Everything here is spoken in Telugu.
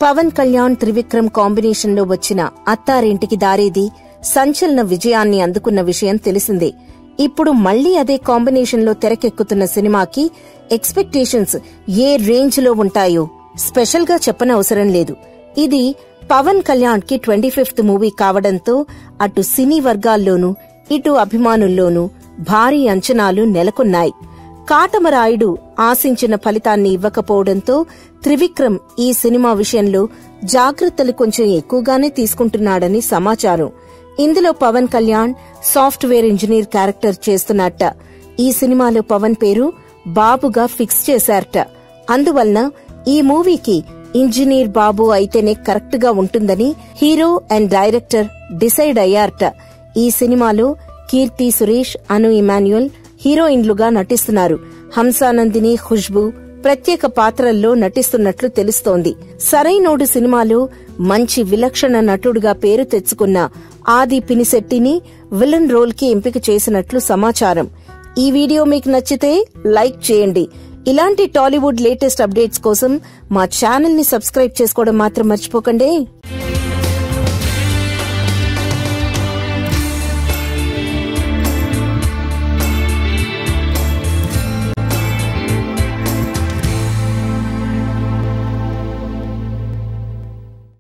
పవన్ కళ్యాణ్ త్రివిక్రమ్ కాంబినేషన్ లో వచ్చిన అత్తారింటికి దారేది సంచలన విజయాన్ని అందుకున్న విషయం తెలిసిందే. ఇప్పుడు మళ్లీ అదే కాంబినేషన్ లో తెరకెక్కుతున్న సినిమాకి ఎక్స్పెక్టేషన్స్ ఏ రేంజ్ లో ఉంటాయో స్పెషల్ గా చెప్పనవసరం లేదు. ఇది పవన్ కళ్యాణ్ కి 25th మూవీ కావడంతో అటు సినీ వర్గాల్లోనూ ఇటు అభిమానుల్లోనూ భారీ అంచనాలు నెలకొన్నాయి. కాటమరాయుడు ఆశించిన ఫలితాన్ని ఇవ్వకపోవడంతో త్రివిక్రమ్ ఈ సినిమా విషయంలో జాగ్రత్తలు కొంచెం ఎక్కువగానే తీసుకుంటున్నాడని సమాచారం. ఇందులో Pawan Kalyan software engineer character చేస్తున్నట్ట. ఈ సినిమాలో పవన్ పేరు బాబుగా ఫిక్స్ చేశారట. అందువలన ఈ మూవీకి ఇంజనీర్ బాబు అయితేనే కరెక్ట్ గా ఉంటుందని హీరో అండ్ డైరెక్టర్ డిసైడ్ అయ్యారట. ఈ సినిమాలో కీర్తి సురేష్, అను ఇమాన్యుయల్ హీరోయిన్లుగా నటిస్తున్నారు. హంసానందిని, ఖుష్బూ ప్రత్యేక పాత్రల్లో నటిస్తున్నట్లు తెలుస్తోంది. సరైనోడు సినిమాలో మంచి విలక్షణ నటుడుగా పేరు తెచ్చుకున్న ఆది పినిశెట్టిని విలన్ రోల్ కి ఎంపిక చేసినట్లు సమాచారం. ఈ వీడియో మీకు నచ్చితే లైక్ చేయండి. ఇలాంటి టాలీవుడ్ లేటెస్ట్ అప్డేట్స్ కోసం మా ఛానల్ ని సబ్స్క్రైబ్ చేసుకోవడం మాత్రం మర్చిపోకండి.